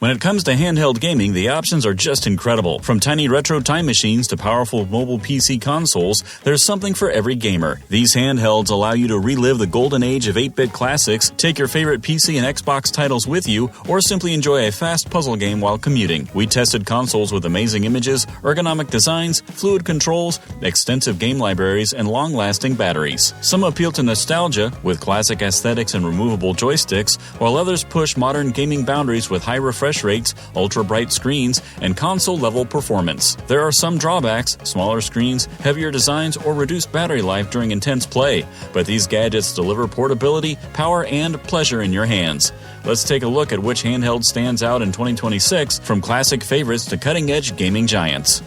When it comes to handheld gaming, the options are just incredible. From tiny retro time machines to powerful mobile PC consoles, there's something for every gamer. These handhelds allow you to relive the golden age of 8-bit classics, take your favorite PC and Xbox titles with you, or simply enjoy a fast puzzle game while commuting. We tested consoles with amazing images, ergonomic designs, fluid controls, extensive game libraries, and long-lasting batteries. Some appeal to nostalgia, with classic aesthetics and removable joysticks, while others push modern gaming boundaries with high refresh rates, ultra-bright screens, and console-level performance. There are some drawbacks: smaller screens, heavier designs, or reduced battery life during intense play. But these gadgets deliver portability, power, and pleasure in your hands. Let's take a look at which handheld stands out in 2026, from classic favorites to cutting-edge gaming giants.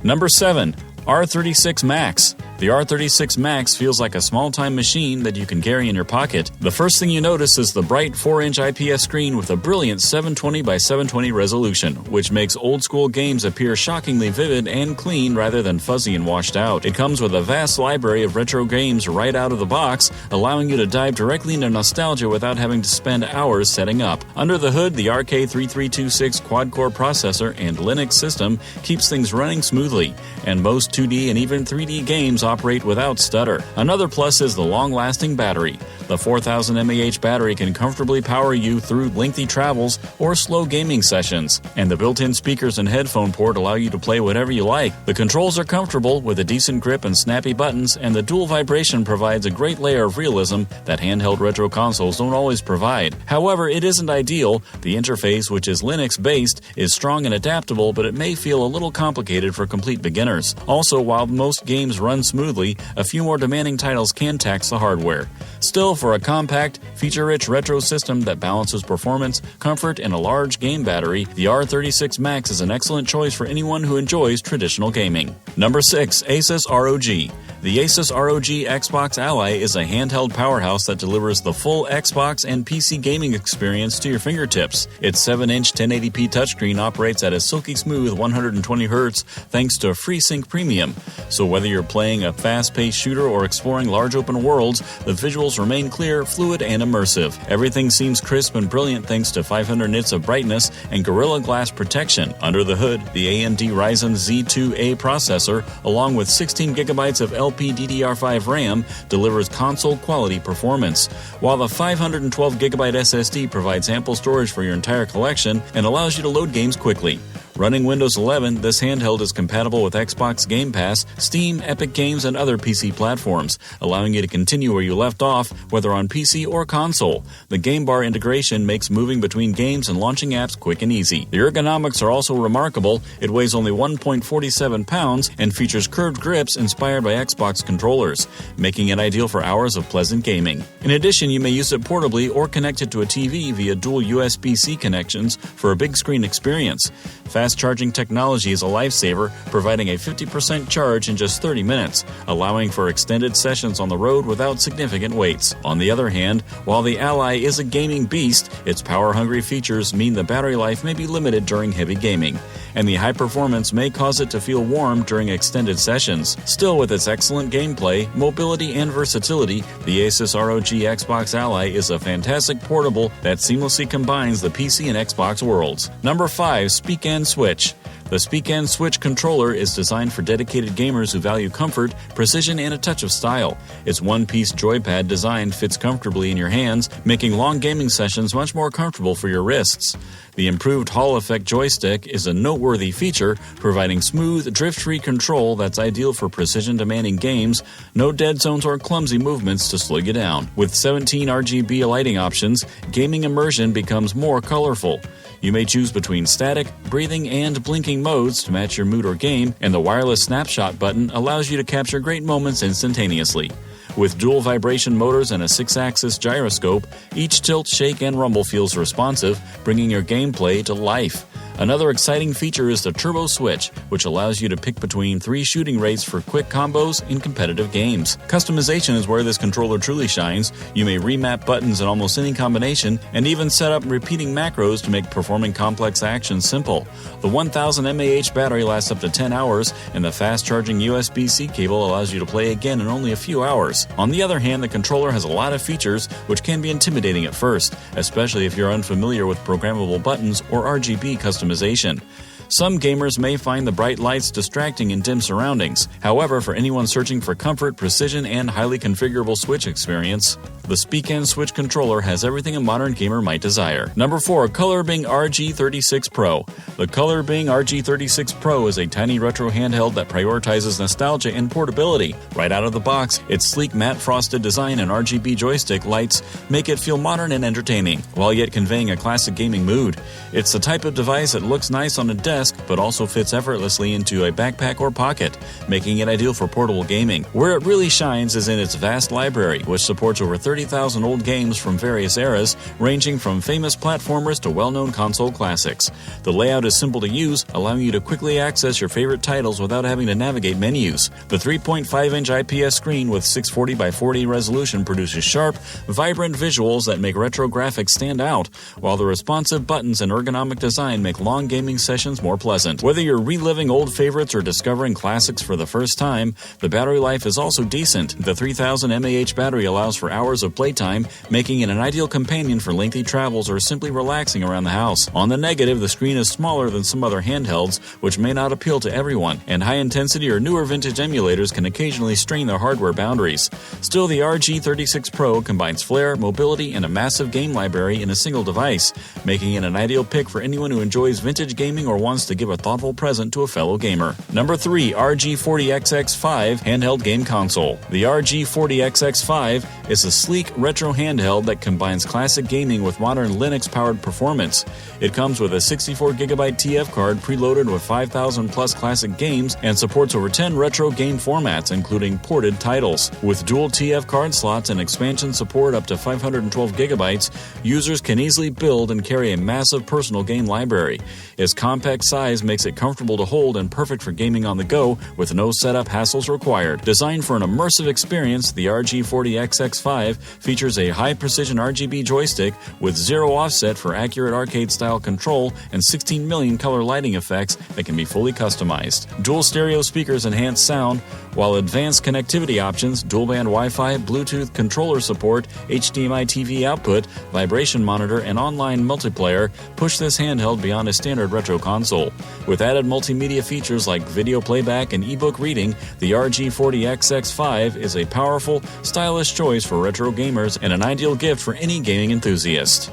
Number 7. R36 Max. The R36 Max feels like a small-time machine that you can carry in your pocket. The first thing you notice is the bright 4-inch IPS screen with a brilliant 720 by 720 resolution, which makes old-school games appear shockingly vivid and clean rather than fuzzy and washed out. It comes with a vast library of retro games right out of the box, allowing you to dive directly into nostalgia without having to spend hours setting up. Under the hood, the RG40XX quad-core processor and Linux system keeps things running smoothly, and most 2D and even 3D games operate without stutter. Another plus is the long-lasting battery. The 4000 mAh battery can comfortably power you through lengthy travels or slow gaming sessions, and the built-in speakers and headphone port allow you to play whatever you like. The controls are comfortable with a decent grip and snappy buttons, and the dual vibration provides a great layer of realism that handheld retro consoles don't always provide. However, it isn't ideal. The interface, which is Linux-based, is strong and adaptable, but it may feel a little complicated for complete beginners. Also, while most games run smoothly, a few more demanding titles can tax the hardware. Still, for a compact, feature-rich retro system that balances performance, comfort, and a large game battery, the R36 Max is an excellent choice for anyone who enjoys traditional gaming. Number 6. Asus ROG. The Asus ROG Xbox Ally is a handheld powerhouse that delivers the full Xbox and PC gaming experience to your fingertips. Its 7-inch 1080p touchscreen operates at a silky smooth 120 Hz thanks to FreeSync Premium. So whether you're playing a fast-paced shooter or exploring large open worlds, the visuals remain clear, fluid, and immersive. Everything seems crisp and brilliant thanks to 500 nits of brightness and Gorilla Glass protection. Under the hood, the AMD Ryzen Z2A processor, along with 16 gigabytes of LPDDR5 RAM, delivers console-quality performance, while the 512GB SSD provides ample storage for your entire collection and allows you to load games quickly. Running Windows 11, this handheld is compatible with Xbox Game Pass, Steam, Epic Games, and other PC platforms, allowing you to continue where you left off, whether on PC or console. The Game Bar integration makes moving between games and launching apps quick and easy. The ergonomics are also remarkable. It weighs only 1.47 pounds and features curved grips inspired by Xbox controllers, making it ideal for hours of pleasant gaming. In addition, you may use it portably or connect it to a TV via dual USB-C connections for a big screen experience. Fast charging technology is a lifesaver, providing a 50% charge in just 30 minutes, allowing for extended sessions on the road without significant waits. On the other hand, while the Ally is a gaming beast, its power-hungry features mean the battery life may be limited during heavy gaming, and the high performance may cause it to feel warm during extended sessions. Still, with its excellent gameplay, mobility, and versatility, the Asus ROG Xbox Ally is a fantastic portable that seamlessly combines the PC and Xbox worlds. Number 5. Speak and Switch. The Speak and Switch controller is designed for dedicated gamers who value comfort, precision, and a touch of style. Its one-piece joypad design fits comfortably in your hands, making long gaming sessions much more comfortable for your wrists. The improved Hall effect joystick is a noteworthy feature, providing smooth, drift-free control that's ideal for precision-demanding games, no dead zones or clumsy movements to slow you down. With 17 RGB lighting options, gaming immersion becomes more colorful. You may choose between static, breathing, and blinking modes to match your mood or game, and the wireless snapshot button allows you to capture great moments instantaneously. With dual vibration motors and a 6-axis gyroscope, each tilt, shake, and rumble feels responsive, bringing your gameplay to life. Another exciting feature is the Turbo Switch, which allows you to pick between 3 shooting rates for quick combos in competitive games. Customization is where this controller truly shines. You may remap buttons in almost any combination, and even set up repeating macros to make performing complex actions simple. The 1000 mAh battery lasts up to 10 hours, and the fast-charging USB-C cable allows you to play again in only a few hours. On the other hand, the controller has a lot of features which can be intimidating at first, especially if you're unfamiliar with programmable buttons or RGB customization. Some gamers may find the bright lights distracting in dim surroundings. However, for anyone searching for comfort, precision, and highly configurable Switch experience, the Speak and Switch controller has everything a modern gamer might desire. Number 4. Color Bing RG40XX Pro. The Color Bing RG40XX Pro is a tiny retro handheld that prioritizes nostalgia and portability. Right out of the box, its sleek matte frosted design and RGB joystick lights make it feel modern and entertaining, while yet conveying a classic gaming mood. It's the type of device that looks nice on a desk, but also fits effortlessly into a backpack or pocket, making it ideal for portable gaming. Where it really shines is in its vast library, which supports over 30,000 old games from various eras, ranging from famous platformers to well-known console classics. The layout is simple to use, allowing you to quickly access your favorite titles without having to navigate menus. The 3.5-inch IPS screen with 640 by 40 resolution produces sharp, vibrant visuals that make retro graphics stand out, while the responsive buttons and ergonomic design make long gaming sessions more pleasant. Whether you're reliving old favorites or discovering classics for the first time, the battery life is also decent. The 3000 mAh battery allows for hours of playtime, making it an ideal companion for lengthy travels or simply relaxing around the house. On the negative, the screen is smaller than some other handhelds, which may not appeal to everyone, and high-intensity or newer vintage emulators can occasionally strain their hardware boundaries. Still, the RG40XX Pro combines flair, mobility, and a massive game library in a single device, making it an ideal pick for anyone who enjoys vintage gaming or wants to give a thoughtful present to a fellow gamer. Number 3. RG40XX5 Handheld Game Console. The RG40XX5 is a sleek retro handheld that combines classic gaming with modern Linux-powered performance. It comes with a 64GB TF card preloaded with 5,000 plus classic games and supports over 10 retro game formats, including ported titles. With dual TF card slots and expansion support up to 512GB, users can easily build and carry a massive personal game library. Its compact size makes it comfortable to hold and perfect for gaming on the go with no setup hassles required. Designed for an immersive experience, the RG40XX5 features a high-precision RGB joystick with zero offset for accurate arcade-style control and 16 million color lighting effects that can be fully customized. Dual stereo speakers enhance sound, while advanced connectivity options, dual-band Wi-Fi, Bluetooth controller support, HDMI TV output, vibration monitor, and online multiplayer push this handheld beyond a standard retro console. With added multimedia features like video playback and ebook reading, the RG40XX5 is a powerful, stylish choice for retro gamers and an ideal gift for any gaming enthusiast.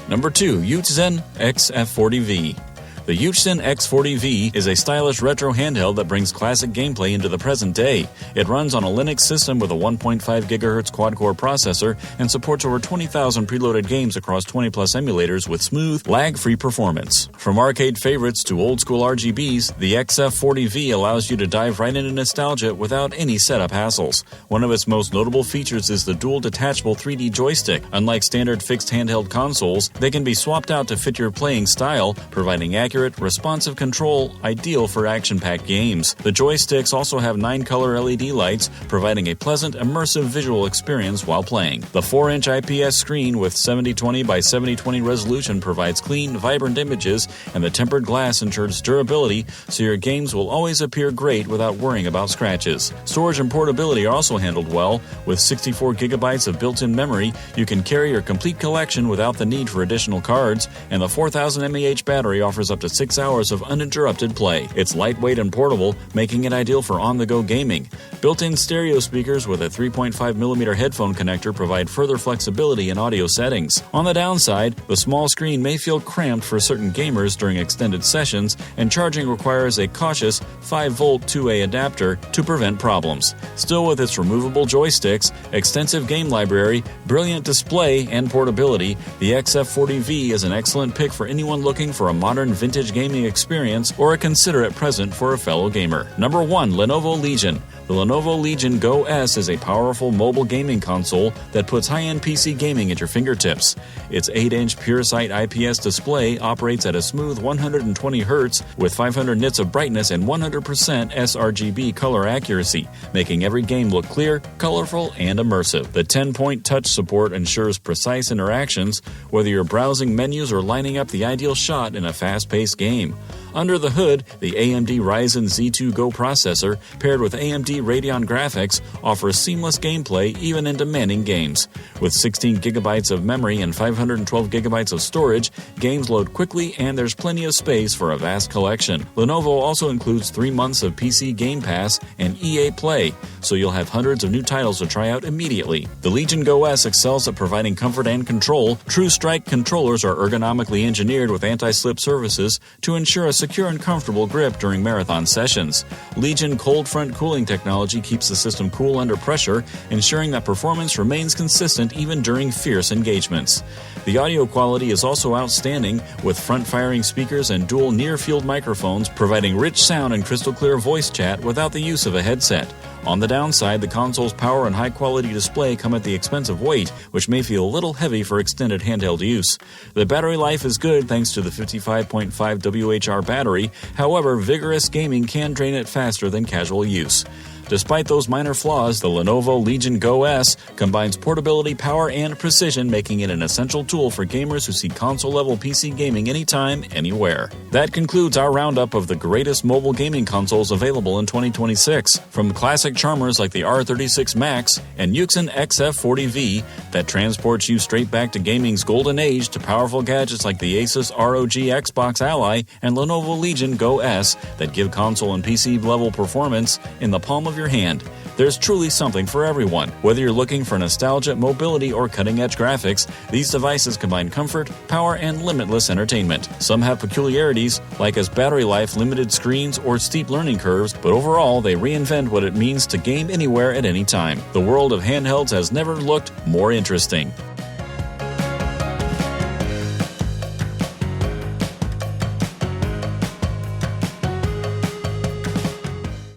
Number 2. Yuchzen X-F40V. The Yuchzen X40V is a stylish retro handheld that brings classic gameplay into the present day. It runs on a Linux system with a 1.5 GHz quad-core processor and supports over 20,000 preloaded games across 20-plus emulators with smooth, lag-free performance. From arcade favorites to old-school RGBs, the XF40V allows you to dive right into nostalgia without any setup hassles. One of its most notable features is the dual detachable 3D joystick. Unlike standard fixed handheld consoles, they can be swapped out to fit your playing style, providing accurate, responsive control ideal for action-packed games. The joysticks also have 9-color LED lights, providing a pleasant, immersive visual experience while playing. The 4-inch IPS screen with 7020 by 7020 resolution provides clean, vibrant images, and the tempered glass ensures durability, so your games will always appear great without worrying about scratches. Storage and portability are also handled well. With 64 gigabytes of built-in memory, you can carry your complete collection without the need for additional cards, and the 4000 mAh battery offers up to 6 hours of uninterrupted play. It's lightweight and portable, making it ideal for on-the-go gaming. Built-in stereo speakers with a 3.5mm headphone connector provide further flexibility in audio settings. On the downside, the small screen may feel cramped for certain gamers during extended sessions, and charging requires a cautious 5-volt 2A adapter to prevent problems. Still, with its removable joysticks, extensive game library, brilliant display, and portability, the XF40V is an excellent pick for anyone looking for a modern vintage vintage gaming experience or a considerate present for a fellow gamer. Number 1. Lenovo Legion. The Lenovo Legion Go S is a powerful mobile gaming console that puts high-end PC gaming at your fingertips. Its 8-inch PureSight IPS display operates at a smooth 120 Hz with 500 nits of brightness and 100% sRGB color accuracy, making every game look clear, colorful, and immersive. The 10-point touch support ensures precise interactions, whether you're browsing menus or lining up the ideal shot in a fast-paced game. Under the hood, the AMD Ryzen Z2 Go processor, paired with AMD Radeon graphics, offers seamless gameplay even in demanding games. With 16 GB of memory and 512 GB of storage, games load quickly and there's plenty of space for a vast collection. Lenovo also includes 3 months of PC Game Pass and EA Play, so you'll have hundreds of new titles to try out immediately. The Legion Go S excels at providing comfort and control. True Strike controllers are ergonomically engineered with anti-slip surfaces to ensure a secure and comfortable grip during marathon sessions. Legion cold front cooling technology keeps the system cool under pressure, ensuring that performance remains consistent even during fierce engagements. The audio quality is also outstanding, with front-firing speakers and dual near-field microphones providing rich sound and crystal-clear voice chat without the use of a headset. On the downside, the console's power and high-quality display come at the expense of weight, which may feel a little heavy for extended handheld use. The battery life is good thanks to the 55.5 WHR battery, however, vigorous gaming can drain it faster than casual use. Despite those minor flaws, the Lenovo Legion Go S combines portability, power, and precision, making it an essential tool for gamers who seek console-level PC gaming anytime, anywhere. That concludes our roundup of the greatest mobile gaming consoles available in 2026. From classic charmers like the R36 Max and Yuxin XF40V that transports you straight back to gaming's golden age, to powerful gadgets like the Asus ROG Xbox Ally and Lenovo Legion Go S that give console and PC-level performance in the palm of your hand. There's truly something for everyone. Whether you're looking for nostalgia, mobility, or cutting-edge graphics, these devices combine comfort, power, and limitless entertainment. Some have peculiarities, like as battery life, limited screens, or steep learning curves, but overall, they reinvent what it means to game anywhere at any time. The world of handhelds has never looked more interesting.